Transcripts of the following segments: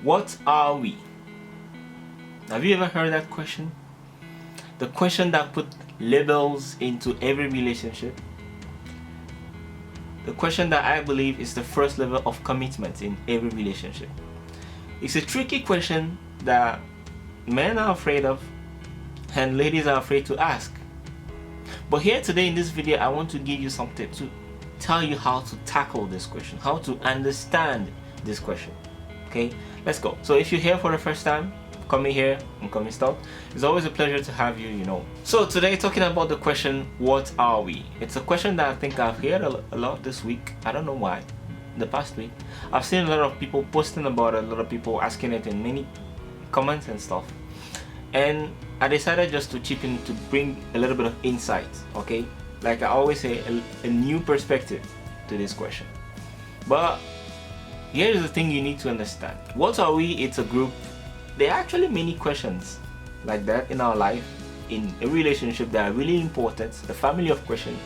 What are we? Have you ever heard that question? The question that put labels into every relationship. The question that I believe is the first level of commitment in every relationship. It's a tricky question that men are afraid of and ladies are afraid to ask. But here today in this video, I want to give you some tips to tell you how to tackle this question, how to understand this question. Okay, let's go. So if you're here for the first time, coming here and coming stop, it's always a pleasure to have you, So today, talking about the question, what are we? It's a question that I think I've heard a lot this week. I don't know why. The past week, I've seen a lot of people posting about it, a lot of people asking it in many comments and stuff. And I decided just to chip in to bring a little bit of insight, okay? Like I always say, a new perspective to this question. But here's the thing you need to understand. What are we? It's a group. There are actually many questions like that in our life, in a relationship that are really important, the family of questions.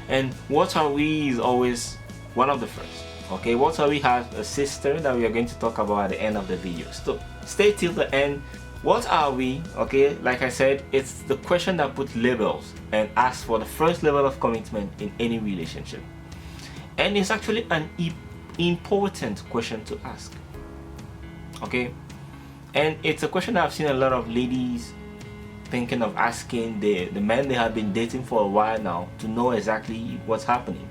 And what are we is always one of the first. Okay, what are we has a sister that we are going to talk about at the end of the video. So stay till the end. What are we? Okay, like I said, it's the question that puts labels and asks for the first level of commitment in any relationship. And it's actually an important question to ask. Okay, and it's a question that I've seen a lot of ladies thinking of asking the men they have been dating for a while now to know exactly what's happening.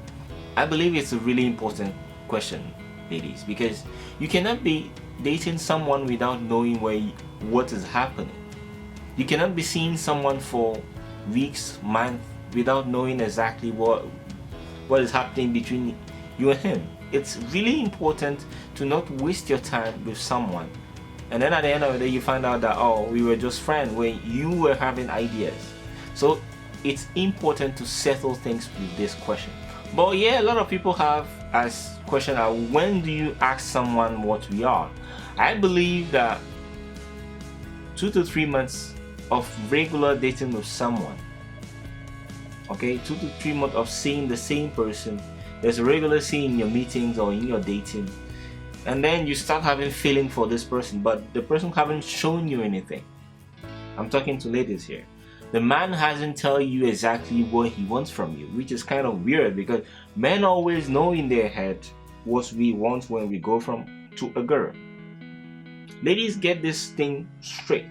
I believe it's a really important question, ladies, because you cannot be dating someone without knowing what is happening. You cannot be seeing someone for weeks, months without knowing exactly what is happening between you and him. It's really important to not waste your time with someone and then at the end of the day you find out that, oh, we were just friends when you were having ideas. So it's important to settle things with this question. But yeah, a lot of people have as question, when do you ask someone what we are? I believe that 2 to 3 months of regular dating with someone, okay, 2 to 3 months of seeing the same person, there's a regular seeing in your meetings or in your dating, and then you start having feeling for this person, but the person haven't shown you anything. I'm talking to ladies here. The man hasn't tell you exactly what he wants from you, which is kind of weird because men always know in their head what we want when we go to a girl. Ladies, get this thing straight.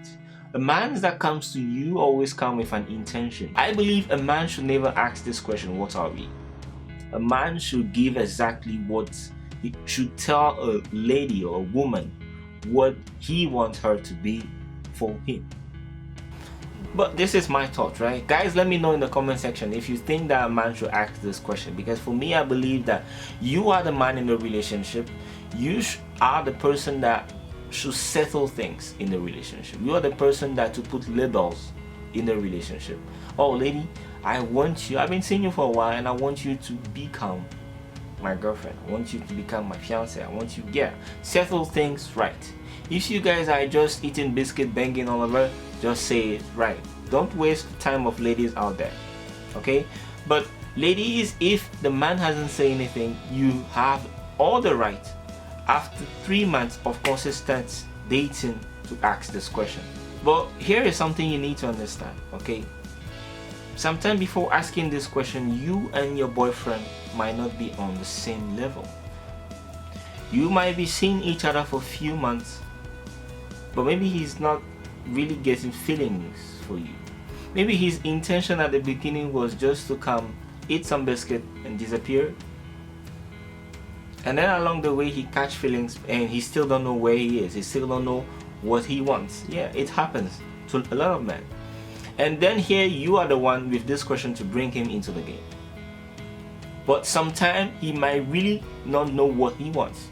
A man that comes to you always come with an intention. I believe a man should never ask this question, what are we? A man should give exactly what he should tell a lady or a woman what he wants her to be for him. But this is my thought, right? Guys, let me know in the comment section if you think that a man should ask this question, because for me, I believe that you are the man in the relationship. You are the person that should settle things in the relationship. You are the person that to put labels in the relationship. Oh, lady, I want you, I've been seeing you for a while and I want you to become my girlfriend. I want you to become my fiance. I want you, settle things right. If you guys are just eating biscuit, banging all over, just say it right. Don't waste the time of ladies out there, okay? But ladies, if the man hasn't said anything, you have all the right after 3 months of consistent dating to ask this question. But here is something you need to understand, okay? Sometime before asking this question, you and your boyfriend might not be on the same level. You might be seeing each other for a few months, but maybe he's not really getting feelings for you. Maybe his intention at the beginning was just to come, eat some biscuit and disappear. And then along the way he catch feelings and he still don't know where he is. He still don't know what he wants. Yeah, it happens to a lot of men. And then here you are the one with this question to bring him into the game. But sometimes he might really not know what he wants.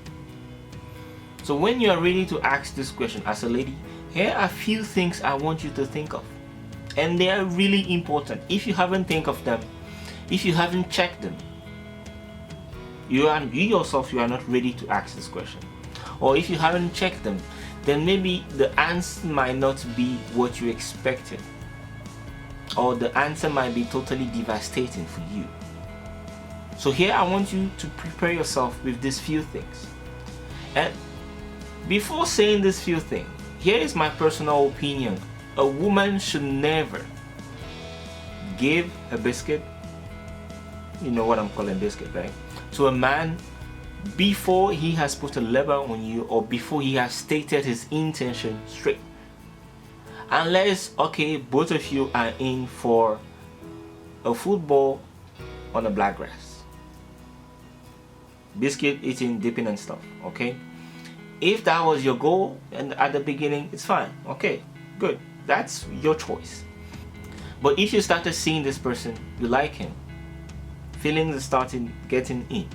So when you are ready to ask this question as a lady, here are a few things I want you to think of. And they are really important. If you haven't think of them, if you haven't checked them, you yourself are not ready to ask this question. Or if you haven't checked them, then maybe the answer might not be what you expected. Or the answer might be totally devastating for you. So here I want you to prepare yourself with these few things. And Before saying these few things, here is my personal opinion. A woman should never give a biscuit, you know what I'm calling biscuit, right, to a man before he has put a label on you, or before he has stated his intention straight. Unless, okay, both of you are in for a football on the black grass, biscuit eating, dipping and stuff, okay? If that was your goal and at the beginning, it's fine, okay, good, that's your choice. But if you started seeing this person, you like him, feelings are starting getting in,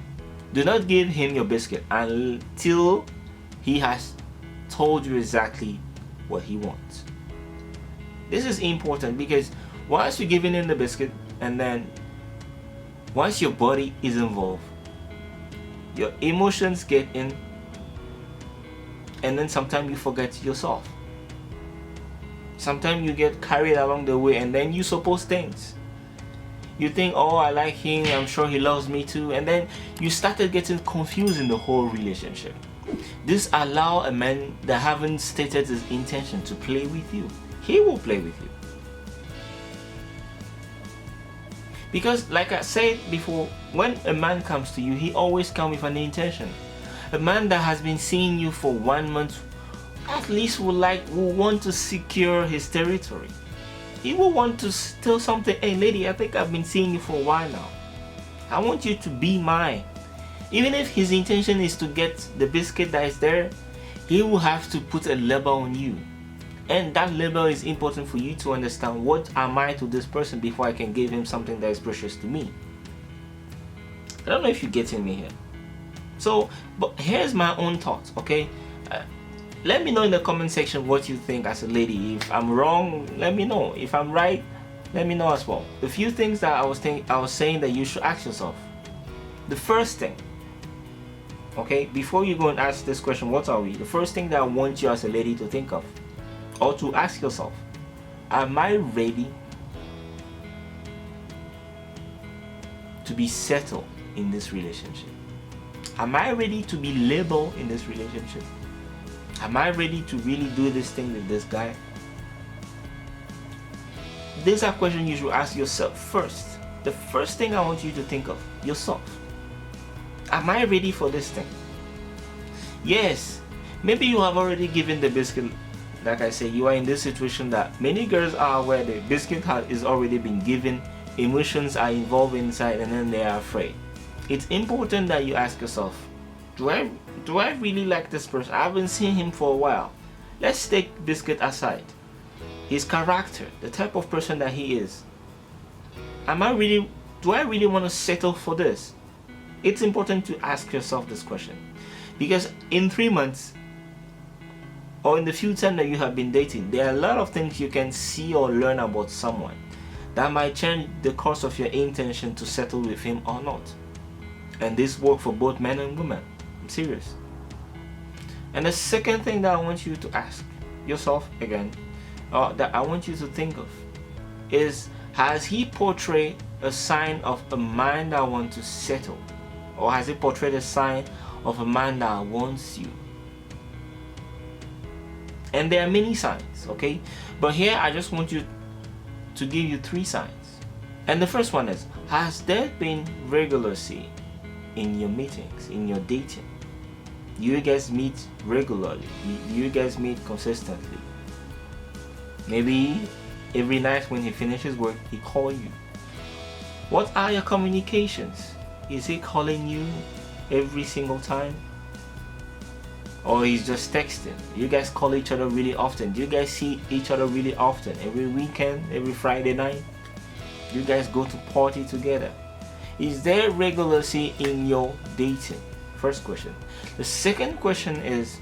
do not give him your biscuit until he has told you exactly what he wants. This is important, because once you're giving him the biscuit, and then once your body is involved, your emotions get in, and then sometimes you forget yourself. Sometimes you get carried along the way, and then you suppose things. You think, oh, I like him, I'm sure he loves me too, and then you started getting confused in the whole relationship. This allows a man that haven't stated his intention to play with you. He will play with you. Because like I said before, when a man comes to you, he always comes with an intention. A man that has been seeing you for 1 month at least will want to secure his territory. He will want to tell something, hey lady, I think I've been seeing you for a while now. I want you to be mine. Even if his intention is to get the biscuit that is there, he will have to put a label on you. And that label is important for you to understand, what am I to this person before I can give him something that is precious to me. I don't know if you're getting me here. So, but here's my own thoughts, okay? Let me know in the comment section what you think as a lady. If I'm wrong, let me know. If I'm right, let me know as well. The few things that I was saying that you should ask yourself. The first thing, okay, before you go and ask this question, what are we? The first thing that I want you as a lady to think of, or to ask yourself, am I ready to be settled in this relationship? Am I ready to be labeled in this relationship? Am I ready to really do this thing with this guy? These are questions you should ask yourself first. The first thing I want you to think of, yourself. Am I ready for this thing? Yes, maybe you have already given the biscuit. Like I say, you are in this situation that many girls are, where the biscuit is already been given, emotions are involved inside, and then they are afraid. It's important that you ask yourself, do I really like this person? I haven't seen him for a while. Let's take biscuit aside. His character, the type of person that he is. Do I really want to settle for this? It's important to ask yourself this question, because in 3 months, or in the few time that you have been dating, there are a lot of things you can see or learn about someone that might change the course of your intention to settle with him or not. And this works for both men and women. I'm serious. And the second thing that I want you to ask yourself again, or that I want you to think of, is, has he portrayed a sign of a man that wants to settle? Or has he portrayed a sign of a man that wants you? And there are many signs, okay? But here I just want you to give you 3 signs. And the first one is, has there been regularity in your meetings, in your dating? You guys meet regularly. You guys meet consistently. Maybe every night when he finishes work, he calls you. What are your communications? Is he calling you every single time? Or he's just texting? You guys call each other really often? Do you guys see each other really often? Every weekend, every Friday night? You guys go to party together? Is there regularity in your dating? First question. The second question is,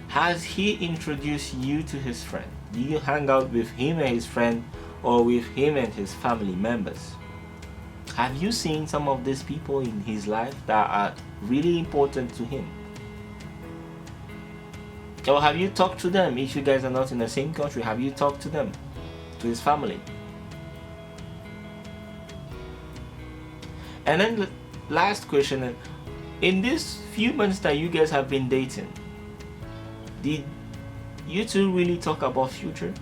has he introduced you to his friend? Do you hang out with him and his friend, or with him and his family members? Have you seen some of these people in his life that are really important to him? Or have you talked to them? If you guys are not in the same country, have you talked to them, to his family? And then the last question, in these few months that you guys have been dating, Did you two really talk about future?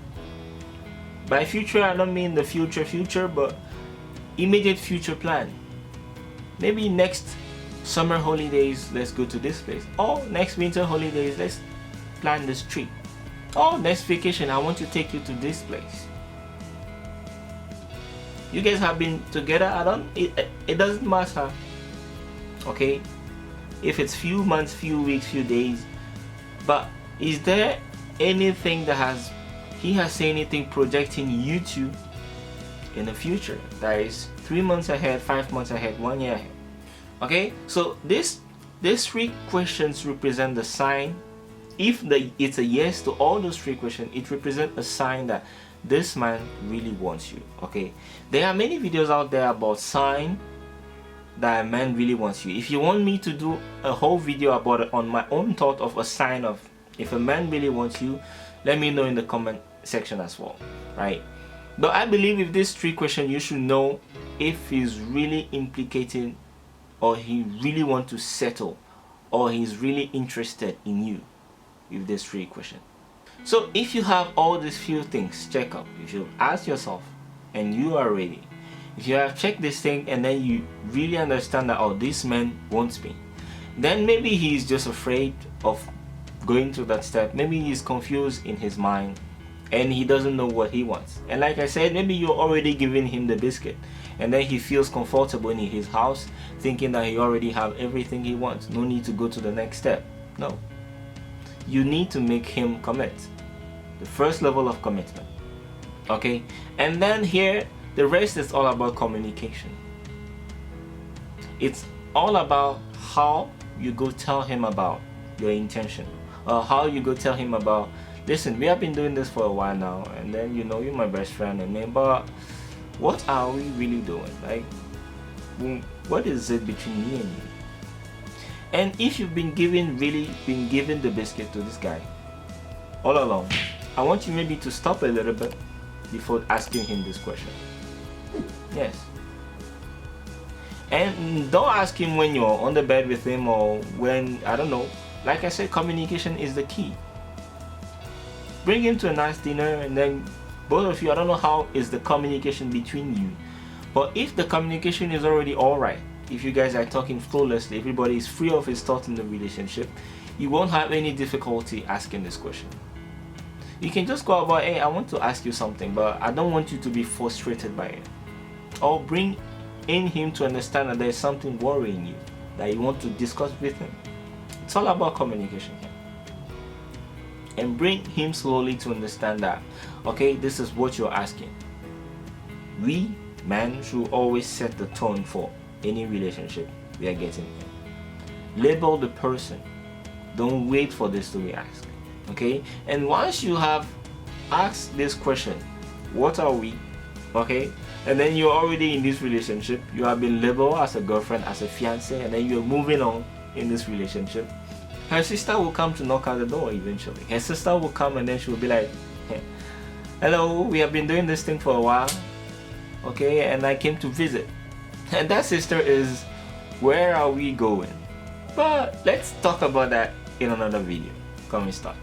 By future, I don't mean the future, but immediate future plan. Maybe next summer holidays, let's go to this place. Or next winter holidays, let's plan this trip. Or next vacation, I want to take you to this place. You guys have been together, it doesn't matter. Okay? If it's few months, few weeks, few days. But is there anything that he has said anything projecting you two in the future? That is 3 months ahead, 5 months ahead, 1 year ahead. Okay? So these 3 questions represent the sign. If it's a yes to all those 3 questions, it represents a sign that this man really wants you. Okay, there are many videos out there about sign that a man really wants you. If you want me to do a whole video about it on my own thought of a sign of if a man really wants you, let me know in the comment section as well, right? But I believe with these 3 questions, you should know if he's really implicating, or he really want to settle, or he's really interested in you with these 3 questions. So if you have all these few things check up, if you ask yourself and you are ready, if you have checked this thing and then you really understand that, oh, this man wants me, then maybe he's just afraid of going to that step. Maybe he's confused in his mind and he doesn't know what he wants. And like I said, maybe you're already giving him the biscuit and then he feels comfortable in his house thinking that he already have everything he wants. No need to go to the next step. No. You need to make him commit. The first level of commitment. Okay? And then here, the rest is all about communication. It's all about how you go tell him about your intention. Or how you go tell him about, listen, we have been doing this for a while now, and then you know you're my best friend and me, but what are we really doing? Like, what is it between me and you? And if you've really been giving the biscuit to this guy all along, I want you maybe to stop a little bit before asking him this question. Yes. And don't ask him when you're on the bed with him or when, I don't know. Like I said, communication is the key. Bring him to a nice dinner and then both of you, I don't know how is the communication between you. But if the communication is already alright, if you guys are talking flawlessly, everybody is free of his thoughts in the relationship, you won't have any difficulty asking this question. You can just go about, hey, I want to ask you something, but I don't want you to be frustrated by it. Or bring in him to understand that there's something worrying you that you want to discuss with him. It's all about communication here. And bring him slowly to understand that, okay, this is what you're asking. We, men, should always set the tone for any relationship we are getting in. Label the person. Don't wait for this to be asked. Okay, and once you have asked this question, what are we? Okay, and then you're already in this relationship, you have been labeled as a girlfriend, as a fiance, and then you're moving on in this relationship. Her sister will come to knock at the door eventually. Her sister will come and then she will be like, hey, hello, we have been doing this thing for a while, okay, and I came to visit. And that sister is, where are we going? But let's talk about that in another video. Come and start.